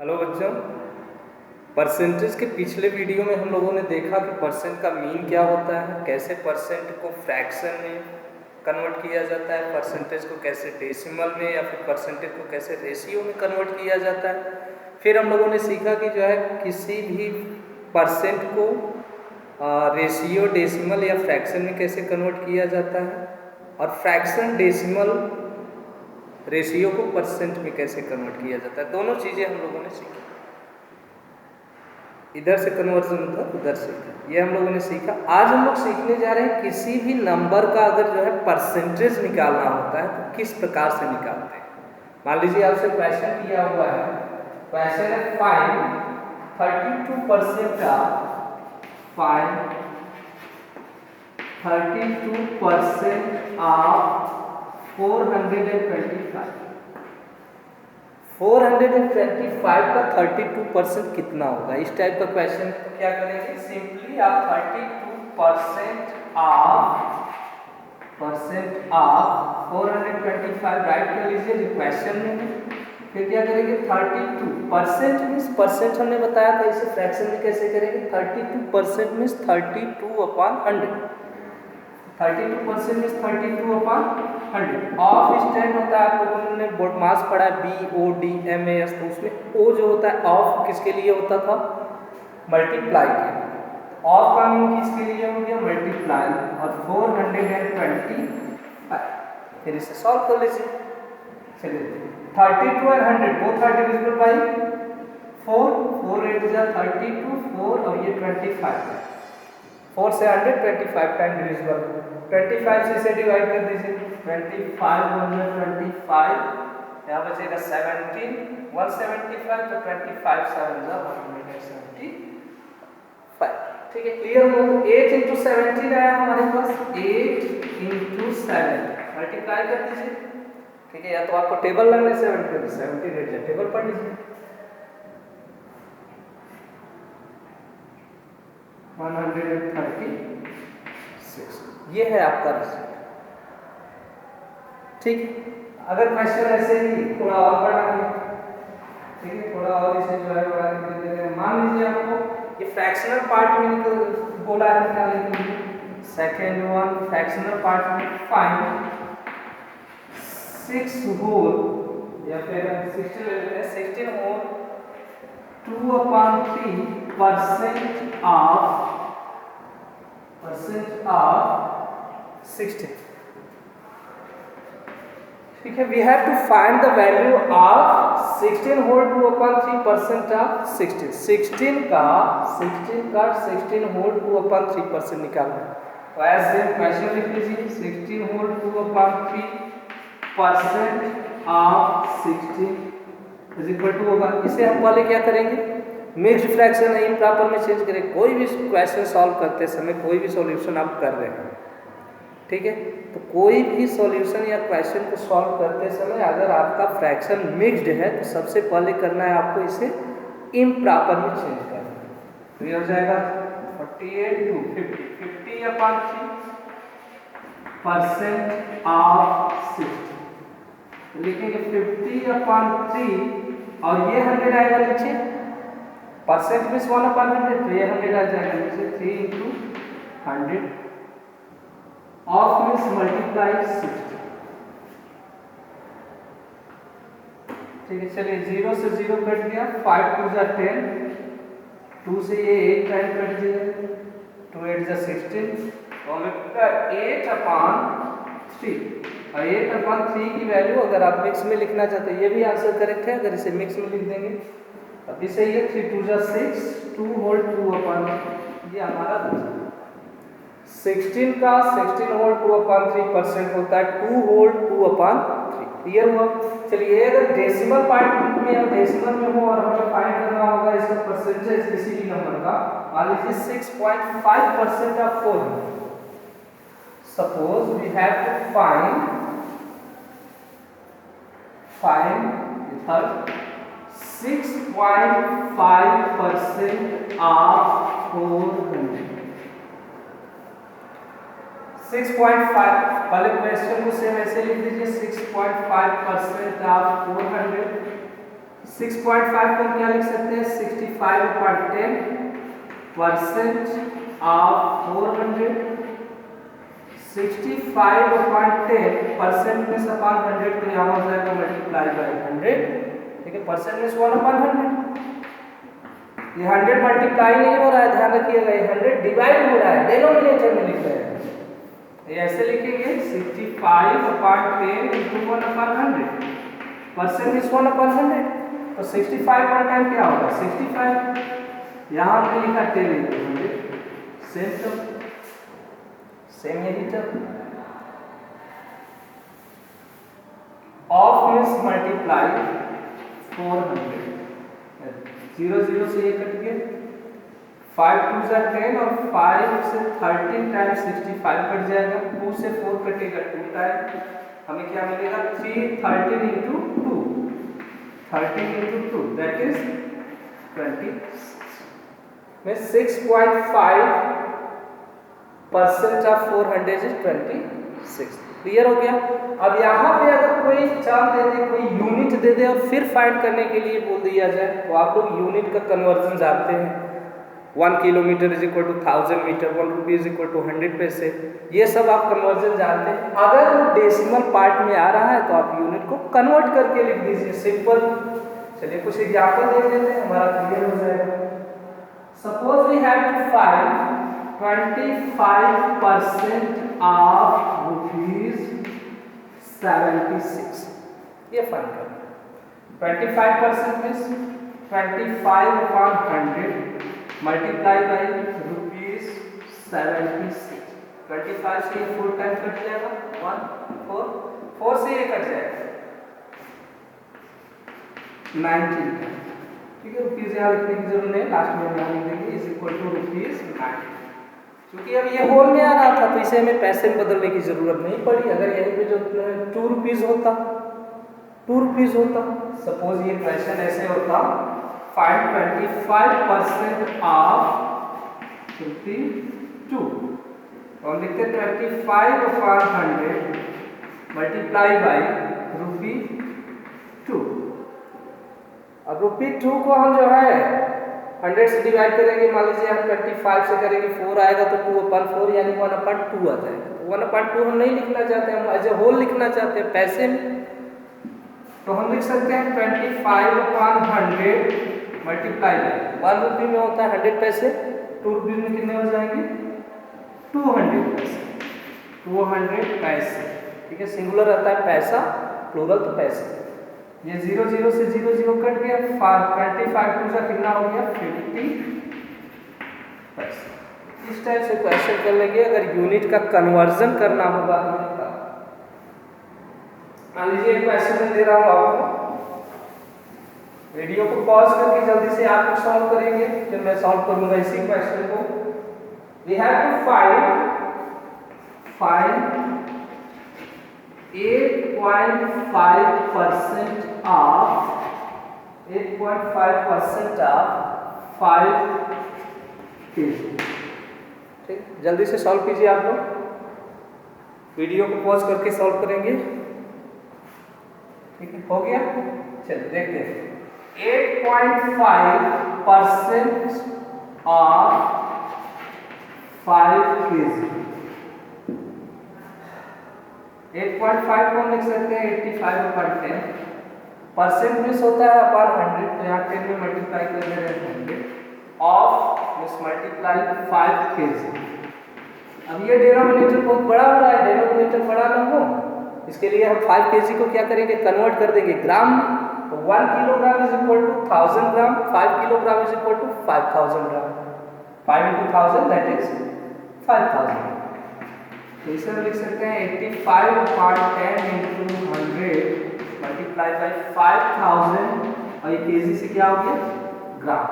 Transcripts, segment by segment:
Hello बच्चों, percentage के पिछले वीडियो में हम लोगों ने देखा कि परसेंट का मीन क्या होता है, कैसे परसेंट को फ्रैक्शन में कन्वर्ट किया जाता है, परसेंटेज को कैसे डेसिमल में या फिर परसेंटेज को कैसे रेशियो में कन्वर्ट किया जाता है। फिर हम लोगों ने सीखा कि जो है किसी भी परसेंट को रेशियो, डेसिमल या फ्रैक्शन में कैसे कन्वर्ट किया जाता है, और फ्रैक्शन, डेसिमल, रेशियो को परसेंट में कैसे कन्वर्ट किया जाता है। दोनों चीज़ें हम लोगों ने सीखी। इधर से कन्वर्जन होता है, उधर से, ये हम लोगों ने सीखा। आज हम लोग सीखने जा रहे हैं किसी भी नंबर का अगर जो है परसेंटेज निकालना होता है तो किस प्रकार से निकालते हैं। मान लीजिए आपसे क्वेश्चन किया हुआ है, क्वेश्चन है फाइंड 32% फाइंड 32% ऑफ 425। 425 का 32% कितना होगा, इस टाइप का क्वेश्चन। तो क्या करेंगे, सिंपली आप 32% ऑफ 425 राइट कर लीजिए जो क्वेश्चन में। फिर क्या करेंगे, 32% मीन्स परसेंट हमने बताया था, इसे फ्रैक्शन में कैसे करेंगे। 32% मीन्स 32/100। 32% मीन्स 32/100। ऑफ स्टैंड होता है, आप लोगों ने बोर्ड मास पढ़ा है, BODMAS, तो उसमें ओ जो होता है ऑफ किसके लिए होता था, मल्टीप्लाई के लिए। ऑफ का मीन किसके लिए हो गया, मल्टीप्लाई, और 425। फिर इसे सॉल्व कर लीजिए। चलिए 32 और 100 बोथ आर डिविजिबल बाय 4, 4 8 जा 32, 4 और ये 25 है। 4 से 125 टाइम डिविजिबल, 25 से इसे डिवाइड कर दीजिए। 25 125, यहाँ बचेगा 17, 175, तो 25 7 जा 175। ठीक है, क्लियर हो। 8 × 17 आया हमारे पास, 8 × 7 मल्टीप्लाई कर दीजिए। ठीक है, या तो आपको टेबल लगने 17 टेबल पढ़ लीजिए। 136, ये है आपका रिजल्ट। ठीक, अगर क्वेश्चन ऐसे ही थोड़ा और बढ़ा, ठीक है, थोड़ा और इसे जो है बढ़ा के दे दें। मान लीजिए आपको ये फ्रैक्शनल पार्ट में बोला है निकालने के लिए। सेकेंड वन, फ्रैक्शनल पार्ट में फाइंड 6 होल, या फिर 16 ले लेते हैं, 16 होल 2/3% ऑफ 16। ठीक है, we have to find the value of 16 whole 2/3% of 16। 16 का 16 होल 2/3% निकालना है। तो ऐसे क्वेश्चन लिख लीजिए, 16 whole 2/3% of 16 is equal to होगा। इसे हम पहले क्या करेंगे, मिक्स्ड फ्रैक्शन है, इम्प्रॉपर में चेंज करेंगे। कोई भी क्वेश्चन सॉल्व करते समय, कोई भी सॉल्यूशन आप कर रहे हैं, ठीक है, तो कोई भी सॉल्यूशन या क्वेश्चन को सॉल्व करते समय अगर आपका फ्रैक्शन मिक्स्ड है तो सबसे पहले करना है आपको इसे इम्प्रॉपर में चेंज करना है। तो ये हो जाएगा 48 to 50, 50/3% ऑफ 60 लिखेंगे। 50/3 और ये 100 आएगा नीचे, परसेंट मीन्स 1/100, तो ये 100 आ जाएगा नीचे। 3 × 100 ऑफ मीन्स मल्टीप्लाई 60। ठीक है, चलिए 0 से 0 कट गया, 5 2 जा 10, 2 से ये 8 टाइम कट जाएगा, 2 8 जा 16, और 8/3। और 8/3 की वैल्यू अगर आप मिक्स में लिखना चाहते हैं, ये भी आंसर करेक्ट है, अगर इसे मिक्स में लिख देंगे अभी सही है। 3 2 जा 6, 2 होल 2/3, ये हमारा 16 का 16 होल 2/3% होता है 2 होल 2/3। क्लियर हुआ। चलिए अगर डेसिमल पार्ट में या डेसिमल में हो और हमें फाइंड करना होगा इसका परसेंटेज किसी भी नंबर का, मान लीजिए 6.5% of 400। Suppose we have to find 6.5% of 400। 6.5, पहले क्वेश्चन को सेम ऐसे लिख दीजिए, 6.5% ऑफ 400 6.5 को हम क्या लिख सकते हैं 65/10% ऑफ 400। 65/10% में सपान 100 तो यहाँ हो जाएगा मल्टीप्लाई बाई 100। ठीक है, परसेंट में 1/100। ये 100 मल्टीप्लाई नहीं हो रहा है, ध्यान रखिएगा, ये 100 डिवाइड हो रहा है, डिनोमिनेटर में लिख रहे हैं। ये ऐसे लिखेंगे 65/10 into 1/100, परसेंट इज 1/100। तो 65 पर टाइम क्या होगा 65, यहाँ हमने लिखा 10 into 100, सेम यही टर्म। ऑफ मीन्स मल्टीप्लाई 400, 0 0 से ये कट गया, 5 2 10 और 5 से 13 टाइम्स 65 कट जाएगा, 2 से 4 कटेगा 2 टाइम, हमें क्या मिलेगा 13 into 2, 13 into 2 that is 26 में 6.5% ऑफ 400 is 26। क्लियर हो गया। अब यहाँ पे अगर कोई टर्म दे दे, कोई यूनिट दे दे और फिर फाइंड करने के लिए बोल दिया जाए तो आप लोग यूनिट का कन्वर्जन जानते हैं, 1 kilometre is equal to 1000 metre, 1 rupee is equal to 100 paise, ये सब आप कन्वर्जन जानते हैं। अगर वो डेसिमल पार्ट में आ रहा है तो आप यूनिट को कन्वर्ट करके लिख दीजिए, सिंपल। चलिए कुछ एग्जाम्पल देख लेते हैं, हमारा क्लियर हो जाएगा। Suppose we have to find 25% of ₹76, ये फाइंड करना है। 25% मीन्स 25/100 मल्टीप्लाई बाई ₹76। 25 से ये 4 टाइम कट जाएगा, 1 4 4 से ये कट जाएगा 19। ठीक है, रुपीज यहाँ लिखने की जरूरत नहीं, लास्ट में यहाँ लिख देंगे इज इक्वल टू ₹9। क्योंकि अब ये होल में आ रहा था तो इसे हमें पैसे में बदलने की जरूरत नहीं पड़ी। अगर यहीं पे जो 2 रुपीज होता, 2 रुपीज होता, सपोज ये क्वेश्चन ऐसे होता, फाइंड 25% ऑफ 52, तो हम लिखते 25/100 मल्टीप्लाई बाई ₹2। अब ₹2 को हम जो है 100 से डिवाइड करेंगे, मान लीजिए हम 25 से करेंगे, 4 आएगा तो 2/4 यानी 1/2 आ जाएगा। तो 1/2 हम नहीं लिखना चाहते, हम एज ए होल लिखना चाहते हैं पैसे में, तो हम लिख सकते हैं 25/100 मल्टीप्लाई बाई 1 रुपये में होता है 100 पैसे, 2 रुपये में कितने हो जाएंगे 200 पैसे, 200 पैसे। ठीक है, सिंगुलर रहता है पैसा, प्लूरल तो पैसे। ये 0 0 से 0 0 कट गया, 25 2 का कितना हो गया 50 पैसे। इस टाइप से क्वेश्चन कर लेंगे अगर यूनिट का कन्वर्जन करना होगा। मान लीजिए क्वेश्चन मैं दे रहा हूँ आपको, वीडियो को पॉज करके जल्दी से आप लोग सॉल्व करेंगे, फिर मैं सॉल्व करूंगा इसी क्वेश्चन को। We have to find 8.5% of 5 kg। ठीक, जल्दी से सॉल्व कीजिए आप लोग, वीडियो को पॉज करके सॉल्व करेंगे। ठीक है, हो गया। चलिए देखते हैं 8.5% ऑफ 5 kg। 8.5 को हम लिख सकते हैं 85/10, परसेंट मिस होता है अपान 100, तो यहाँ 10 में मल्टीप्लाई कर दे रहे हैं 100, ऑफ मिस मल्टीप्लाई 5 kg। अब ये डिनोमिनेटर बहुत बड़ा हो रहा है, डिनोमिनेटर बड़ा ना हो, इसके लिए हम 5 kg को क्या करेंगे कन्वर्ट कर देंगे ग्राम में। तो 1 kilogram is equal to 1000 gram, 5 kilogram is equal to 5000 gram, 5 into 1000 that is 5000। तो इसे हम लिख सकते हैं 85/10 into 100 मल्टीप्लाई बाई 5000, और ये केजी से क्या हो गया ग्राम।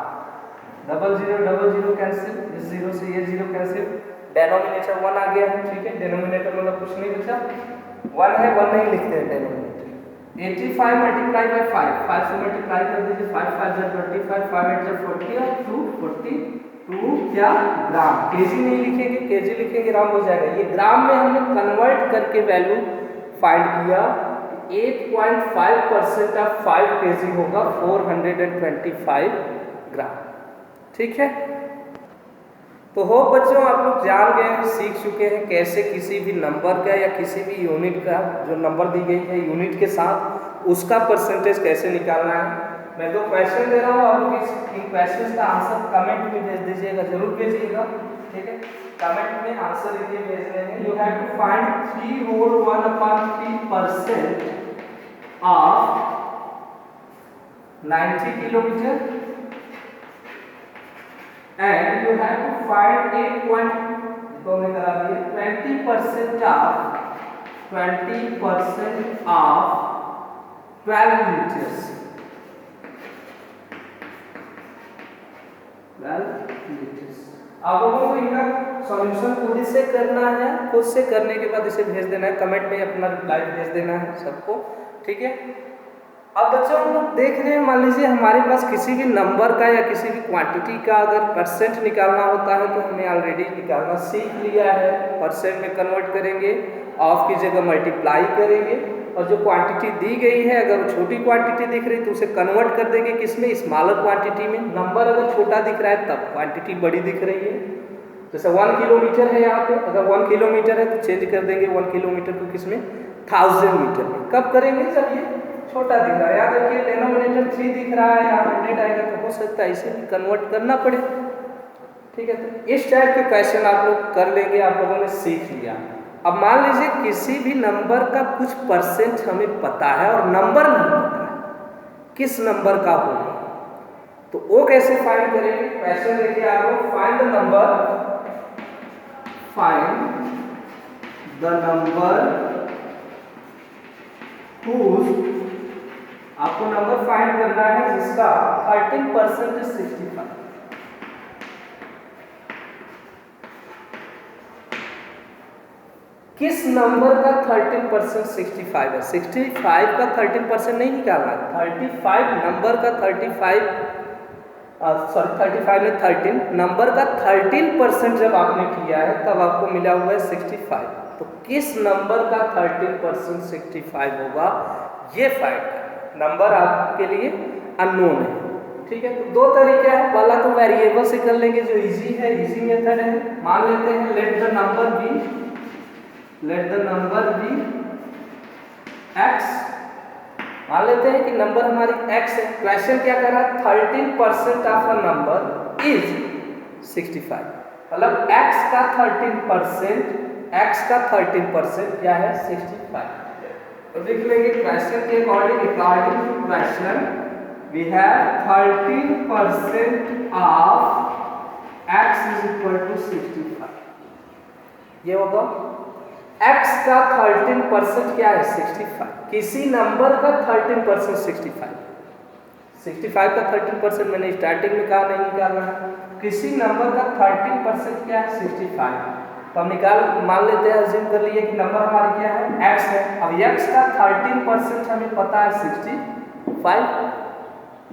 00 कैंसिल, इस 0 से ये 0 कैंसिल, डेनोमिनेटर 1 आ गया है। ठीक है, डेनोमिनेटर मतलब कुछ नहीं बचा, 1 है, 1 नहीं लिखते हैं डेनोमिनेटर। 85 मल्टीप्लाई बाई 5 से मल्टीप्लाई कर दीजिए, 5 5 25, 5 8 40 और 2 क्या ग्राम, केजी नहीं लिखेंगे, केजी लिखेंगे ग्राम हो जाएगा। ये ग्राम में हमने कन्वर्ट करके वैल्यू फाइंड किया 8.5% ऑफ 5 kg होगा 425 ग्राम। ठीक है, तो हो बच्चों आप लोग जान गए हैं, सीख चुके हैं कैसे किसी भी नंबर का या किसी भी यूनिट का जो नंबर दी गई है यूनिट के साथ उसका परसेंटेज कैसे निकालना है। मैं 2 क्वेश्चन दे रहा हूँ, आप लोग इन क्वेश्चन का आंसर कमेंट में भेज दीजिएगा, जरूर भेजिएगा। ठीक है, कमेंट में आंसर लिखिए भेज रहे हैं। You have to find 3 whole 1/3% of 90 kilometre and you have to find 20% of 12 meters। 12 meters। आप लोगों को इनका सॉल्यूशन खुद से करना है, खुद से करने के बाद इसे भेज देना है, कमेंट में अपना रिप्लाई भेज देना है सबको। ठीक है, अब बच्चों हम लोग देख रहे हैं, मान लीजिए हमारे पास किसी भी नंबर का या किसी भी क्वांटिटी का अगर परसेंट निकालना होता है तो हमने ऑलरेडी निकालना सीख लिया है। परसेंट में कन्वर्ट करेंगे, ऑफ की जगह मल्टीप्लाई करेंगे, और जो क्वांटिटी दी गई है अगर छोटी क्वांटिटी दिख रही तो उसे कन्वर्ट कर देंगे किसमें, स्मॉलर क्वांटिटी में। नंबर अगर छोटा दिख रहा है तब क्वांटिटी बड़ी दिख रही है। जैसे 1 किलोमीटर है, यहाँ पे अगर 1 किलोमीटर है तो चेंज कर देंगे 1 किलोमीटर को किसमें, 1000 मीटर में। कब करेंगे, जब ये छोटा दिख रहा है। याद रखिए डिनोमिनेटर 3 दिख रहा है, यहाँ 100 आएगा तो हो सकता है इसे भी कन्वर्ट करना पड़े। ठीक है, तो इस टाइप के क्वेश्चन आप लोग कर लेंगे, आप लोगों ने सीख लिया। अब मान लीजिए किसी भी नंबर का कुछ परसेंट हमें पता है और नंबर नहीं पता है किस नंबर का होगा, तो वो कैसे फाइंड करेंगे। क्वेश्चन देखिए आप लोग, फाइंड द नंबर whose, आपको नंबर फाइंड करना है जिसका 13% is 65। किस नंबर का 13% 65 है। 65 का 13% नहीं निकालना है, 35 नंबर का 35 में 13 नंबर का 13% जब आपने किया है तब आपको मिला हुआ है 65। तो किस नंबर का 13% 65 होगा ये फाइंड करना। नंबर आपके लिए अननोन है। ठीक है, तो 2 तरीके हैं, पहला तो वेरिएबल से कर लेंगे जो इजी है, इजी मेथड है। मान लेते हैं let the number be x। मान लेते हैं कि नंबर हमारी x है। क्वेश्चन क्या कर रहा है, 13% ऑफ अ नंबर इज 65। मतलब x का 13% क्या है, 65। तो देख लेंगे क्वेश्चन के according to question we have 13% of x is equal to 65। ये होगा x का 13% क्या है, 65। किसी नंबर का 13% 65 का 13% मैंने स्टार्टिंग में कहा नहीं निकालना है। किसी नंबर का 13% क्या है, 65। तो हम मान लेते हैं, अज्यूम कर लिए कि नंबर हमारी क्या है, x है। अब x का 13% हमें पता है 65।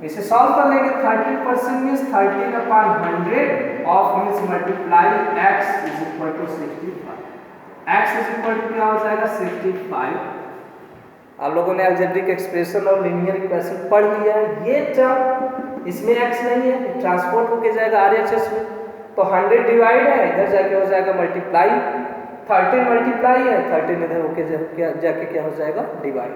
इसे सॉल्व कर लेंगे। 13% means 13/100 of means multiply x is equal to 65। x is equal to क्या हो जाएगा, 65। आप लोगों ने अलजेब्रिक एक्सप्रेशन और लीनियर इक्वेशन पढ़ लिया है। ये टर्म इसमें x नहीं है, ट्रांसपोर्ट होके जाएगा RHS में, तो 100 डिवाइड है, इधर जाके हो जाएगा मल्टीप्लाई, 13 मल्टीप्लाई है, 13 इधर होके जाके क्या हो जाएगा, डिवाइड।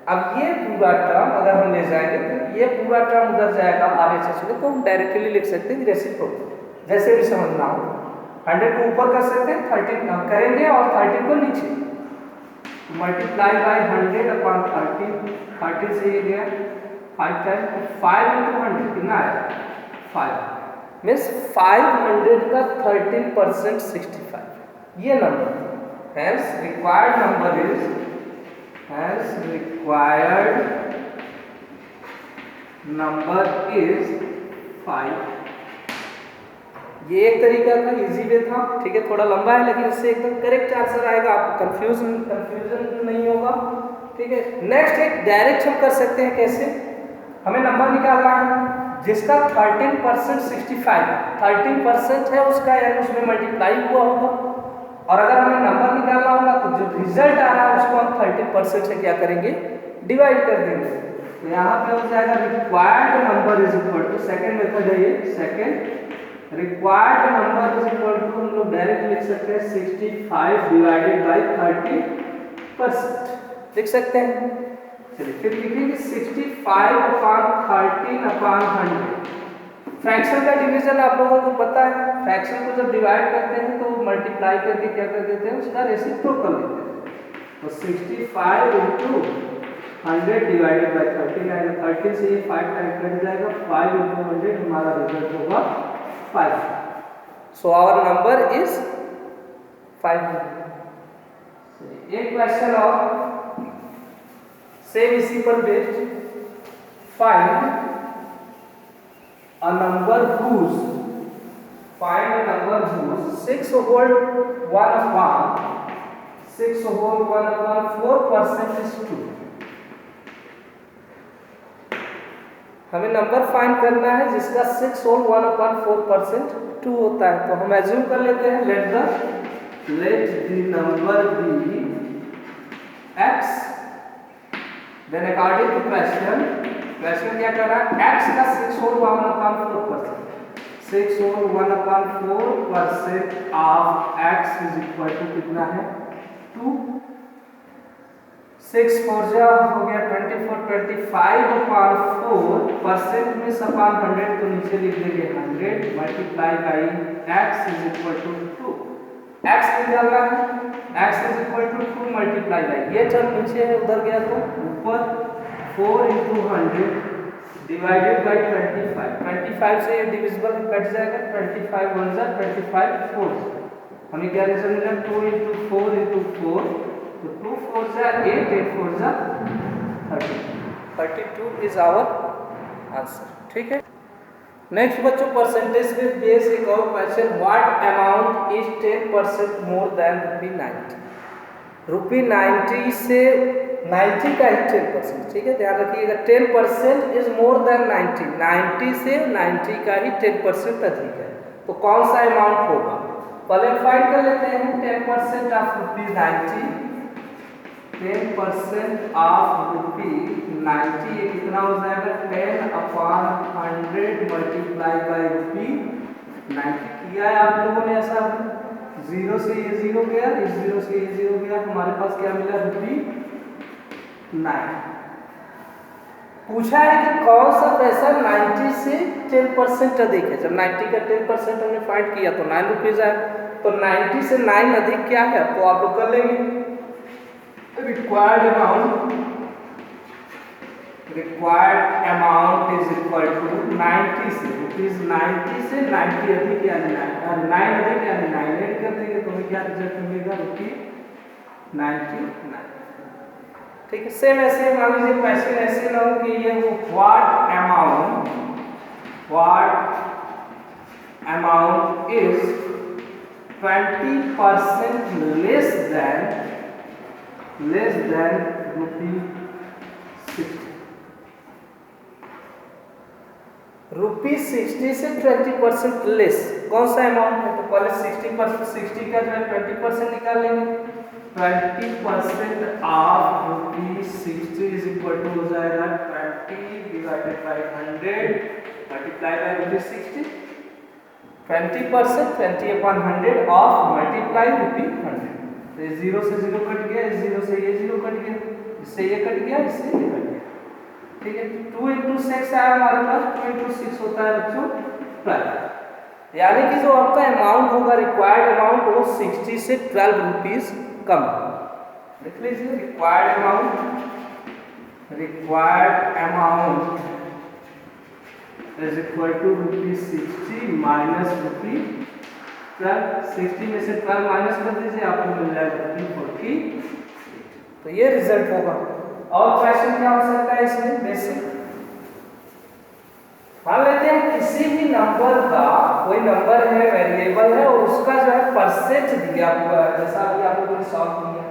अब ये पूरा टर्म अगर हम ले जाएंगे तो ये पूरा टर्म उधर जाएगा RHS में, तो हम डायरेक्टली लिख सकते हैं रेसिप्रोकल, जैसे भी समझना हो। 100 को ऊपर कर सकते हैं, 13 करेंगे और 13 को नीचे, मल्टीप्लाई बाय 100/13, 13 से ये गया 5 टाइम, 5 × 100 कितना है, 5 मीन्स 500 का 13% 65 ये नंबर। Hence required number is is 5। ये एक तरीका था, इजी वे था। ठीक है, थोड़ा लंबा है लेकिन इससे एकदम करेक्ट आंसर आएगा, आपको कंफ्यूजन नहीं होगा। ठीक है, नेक्स्ट एक डायरेक्ट हम कर सकते हैं। कैसे, हमें नंबर निकालना है जिसका 13% 65 है, 13% है उसका, यानी उसमें मल्टीप्लाई हुआ होगा। और अगर हमें नंबर निकालना होगा तो जो रिजल्ट आ रहा है उसको हम 30% से क्या करेंगे, डिवाइड कर देंगे। तो यहाँ पे हो जाएगा required number is equal to, second method है ये, second required number is equal to हम लोग डायरेक्ट लिख सकते हैं 65 डिवाइडेड बाई 30%, लिख सकते हैं। चलिए फिर लिखेंगे 65 अपॉन 13 अपॉन 100। फ्रैक्शन का डिवीजन आप लोगों को पता है, फ्रैक्शन को जब डिवाइड करते हैं तो मल्टीप्लाई करके क्या कर देते हैं, उसका रेसिप्रोकल लेते हैं। तो 65 इंटू 100 डिवाइडेड बाई 13 आएगा, 13 से ये 5 टाइम कट जाएगा, 5 इंटू 100 हमारा रिजल्ट होगा 5। So our number is 500। एक क्वेश्चन और सेम इसी पर based, find a number whose 6 whole 1 upon 4% is 2। हमें नंबर फाइंड करना है जिसका 6 whole 1 upon 4% 2 होता है। तो हम एज्यूम कर लेते हैं let the number be x, then according to question क्या कर रहा है, x का 6 whole 1 upon 4%, 6 whole 1 upon 4% of x is equal to कितना है 2। 6 4 जा हो गया 24, 25 upon 4% में अपॉन 100 तो नीचे लिख देंगे 100 multiply by x is equal to 2। x निकालना है, x is equal to 2 multiply by, ये टर्म नीचे है उधर गया तो ऊपर 4 into 100 डिवाइडेड बाई 25 से ये डिविजिबल कट जाएगा, 25 1 जा 25 4, हमें क्या रिजल्ट मिला 2 into 4 into 4, तो 2 4 जा 8, 8 4 जा 32 इज आवर आंसर। ठीक है, नेक्स्ट बच्चों परसेंटेज पे बेस एक और question, what amount is 10% more than ₹90। ₹90 से 90 का ही 10%, ठीक है ध्यान रखिएगा, 10% इज मोर देन 90, 90 से 90 का ही 10% अधिक है, तो कौन सा अमाउंट होगा। पहले फाइंड कर लेते हैं 10% ऑफ ₹90, 10% ऑफ ₹90 ये कितना हो जाएगा 10 अपॉन 100 मल्टीप्लाई बाई ₹90। किया है आप लोगों ने ऐसा, 0 से ये 0 गया, इस 0 से ये 0 गया, हमारे पास क्या मिला ₹9। पूछा है कि कौन सा पैसा 90 से 10% अधिक है। जब 90 का 10% हमने फाइंड किया तो ₹9 आया, तो 90 से 9 अधिक क्या है, तो आप लोग कर लेंगे required amount is equal to 90 से ₹90 से 90 अधिक यानी 9 अधिक यानी 9 ऐड कर देंगे तो हमें क्या रिजल्ट मिलेगा ₹99। ठीक है, सेम ऐसे मान लीजिए क्वेश्चन ऐसे ना हो कि ये हो what amount is 20% less than ₹60 से 20% लेस, कौन सा अमाउंट है, तो पहले 60 का जो है 20% निकाल लेंगे, 20% ऑफ ₹60 इज इक्वल टू हो जाएगा 20 divided by 100 multiply by ₹60, 20% 20 upon 100 of multiply ₹100, तो ये 0 से 0 कट गया, इस 0 से ये 0 कट गया, इससे ये कट गया, इससे ये कट गया। ठीक है, 2 into 6 आया हमारे पास, 2 into 6 होता है बच्चों 12, यानी कि जो आपका अमाउंट होगा रिक्वायर्ड अमाउंट वो 60 से ₹12 कम। देख लीजिए required amount is equal to ₹60 minus ₹12, 60 में से 12 माइनस कर दीजिए, आपको मिल जाएगा ₹40। तो ये रिजल्ट होगा। और क्वेश्चन क्या हो सकता है इसमें, बेसिक मान लेते हैं किसी भी नंबर का, कोई नंबर है वेरिएबल है और उसका जो है परसेंट दिया हुआ है, जैसा अभी आप लोगों ने सॉल्व किया।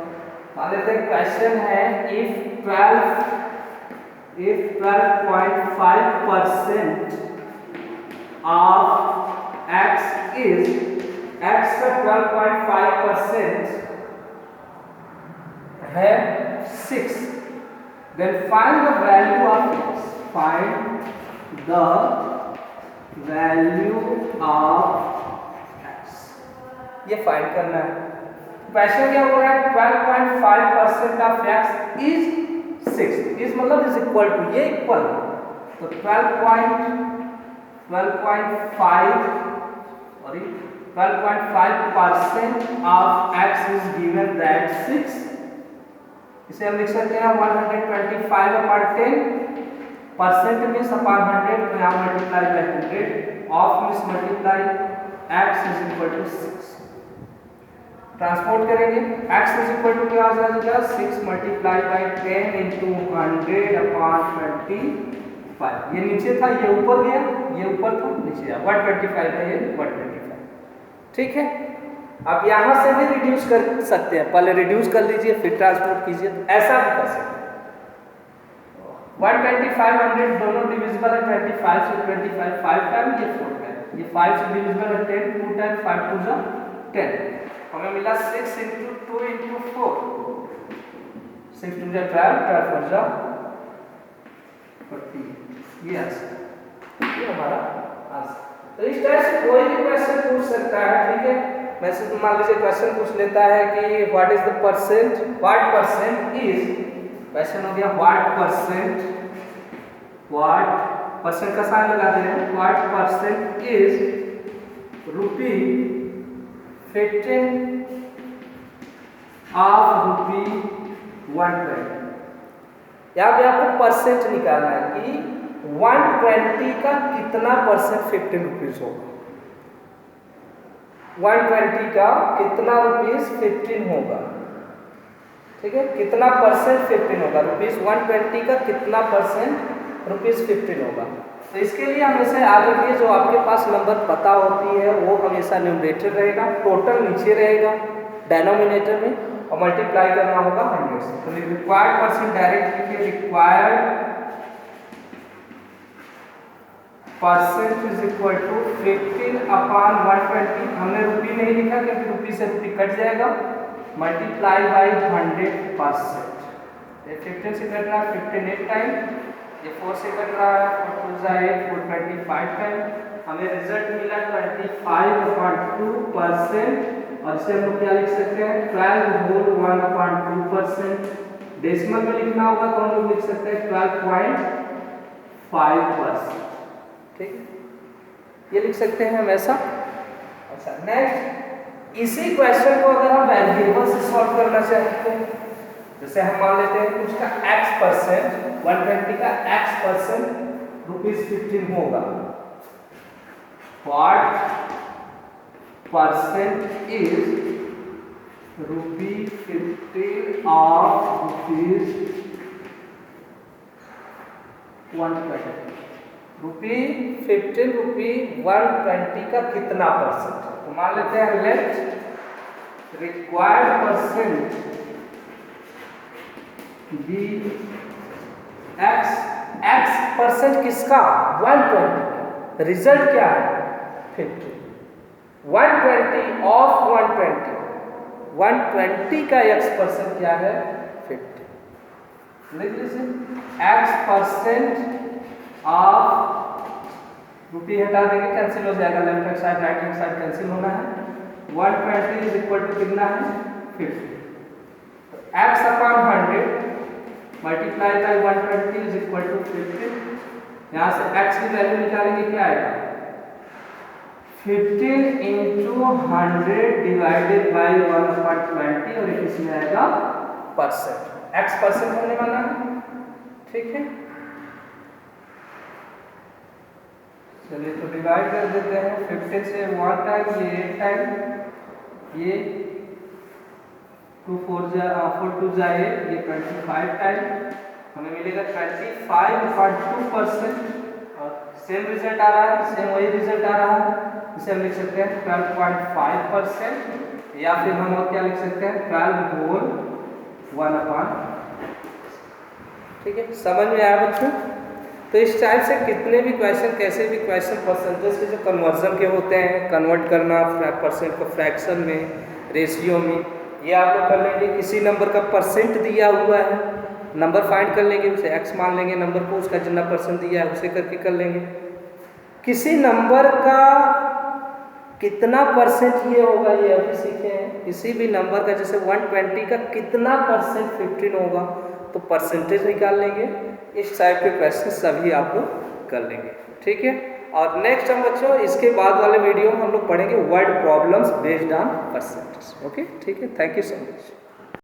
मान लेते हैं क्वेश्चन है if 12.5% of x is, x का 12.5% है 6. Then find the value of x. Find the value of x. ये फाइंड करना है. क्वेश्चन क्या हो रहा है? 12.5% ऑफ x इज 6. इज मतलब इज इक्वल टू, ये इक्वल, तो 12.5% of x is given that 6. इसे हम लिख सकते हैं 125 अपॉन 10. परसेंट मीन्स अपॉन 100, तो यहाँ multiply by 100. Of means multiply x is equal to 6. Transpose करेंगे, x इज इक्वल टू क्या आ जाएगा? 6 मल्टीप्लाई बाय 10 इंटू 100 अपॉन 25. ये नीचे था, ये ऊपर गया, ये ऊपर था, नीचे आया. 125 है, ये 125. ठीक है. आप यहाँ से भी रिड्यूस कर सकते हैं. पहले रिड्यूस कर लीजिए फिर ट्रांसपोर्ट कीजिए, तो ऐसा भी कर सकते हैं. 125 100 दोनों डिविजिबल है. 25 से 25 5 टाइम, ये 4 टाइम. ये 5 से डिविजिबल है 10 2 टाइम. 5 2 जा 10. हमें मिला 6 इंटू 2 इंटू 4. 6 2 जा 12, 12 4 जा 40. ये आंसर, ये हमारा आंसर. तो इस तरह से कोई भी क्वेश्चन पूछ सकता है. ठीक है. मैं सिर्फ मान लीजिए क्वेश्चन पूछ लेता है कि what is the percent, what percent is, question हो गया व्हाट परसेंट का साइन लगा दे रहे हैं. What percent is rupee 15 of rupee 120. यहाँ पे आपको परसेंट निकालना है कि 120 का कितना परसेंट 15 रुपीज होगा. 120 का कितना रुपीस 15 होगा. ठीक है. कितना परसेंट 15 होगा. रुपीस 120 का कितना परसेंट रुपीस 15 होगा. तो इसके लिए हमेशा याद रखिए, जो आपके पास नंबर पता होती है वो हमेशा न्यूमरेटर रहेगा, टोटल नीचे रहेगा डिनोमिनेटर में, और मल्टीप्लाई करना होगा 100 से. तो रिक्वायर्ड परसेंट डायरेक्ट लिखिए. Required percent is equal to 15 upon 120. हमने रुपी नहीं लिखा क्योंकि रुपी से रुपी कट जाएगा. Multiply by 100%. ये 15 से कट रहा है, 15 8 टाइम. ये 4 से कट रहा है, 4 2 जा 8, 425 टाइम. हमें रिजल्ट मिला 25/2%. और इसे हम लोग क्या लिख सकते हैं? 12 होल 1/2%. डेसिमल में लिखना होगा तो हम लोग लिख सकते हैं 12.5%. ठीक है. ये लिख सकते हैं हम ऐसा. अच्छा, नेक्स्ट, इसी क्वेश्चन को अगर हम वेरिएबल से सॉल्व करना चाहते हैं, जैसे हम मान लेते हैं कुछ का x%, 120 का x% रुपीस 15 होगा. What percent is rupee 15 of rupees 120. Rupee 15 rupee 120 का कितना परसेंट. तो मान लेते हैं let required percent be x percent किसका? 120 का. रिजल्ट क्या है? 15. 120 ऑफ 120 का x% क्या है? 50. लिख लीजिए. x% ऑफ रुपी हटा देंगे, कैंसिल हो जाएगा. Left hand side right hand side cancel होना है. 120 इज इक्वल टू कितना है? 50. तो x upon 100 multiply by 120 is equal to 50. यहाँ से x की वैल्यू निकालेंगे, क्या आएगा? 15 इंटू 100 डिवाइडेड बाई 1/20, और इसमें आएगा परसेंट. x% होने वाला है. ठीक है. चलिए तो डिवाइड कर देते हैं. 15 से 1 टाइम, ये 8 टाइम, ये 2 4 जा 4 2 जा 8, ये 25 टाइम. हमें मिलेगा 25/2%. और सेम रिजल्ट आ रहा है, सेम वही रिजल्ट आ रहा है. इसे हम लिख सकते हैं 12.5%, या फिर हम और क्या लिख सकते हैं? 12 होल 1/. ठीक है. समझ में आया बच्चों? तो इस टाइप से कितने भी क्वेश्चन, कैसे भी क्वेश्चन परसेंटेज के जो कन्वर्जन के होते हैं, कन्वर्ट करना परसेंट को फ्रैक्शन में, रेशियो में, ये आप लोग कर लेंगे। किसी नंबर का परसेंट दिया हुआ है, नंबर फाइंड कर लेंगे, उसे x मान लेंगे, नंबर को उसका जितना परसेंट दिया है उसे करके कर लेंगे। किसी नंबर का कितना परसेंट ये होगा ये अभी सीखे हैं। किसी भी नंबर का जैसे 120 का कितना परसेंट 15 होगा तो परसेंटेज निकाल लेंगे। इस टाइप के क्वेश्चन सभी आप लोग कर लेंगे, ठीक है। और नेक्स्ट हम बच्चों इसके बाद वाले वीडियो में हम लोग पढ़ेंगे word problems based on percentage. Okay, ठीक है, थैंक यू सो मच।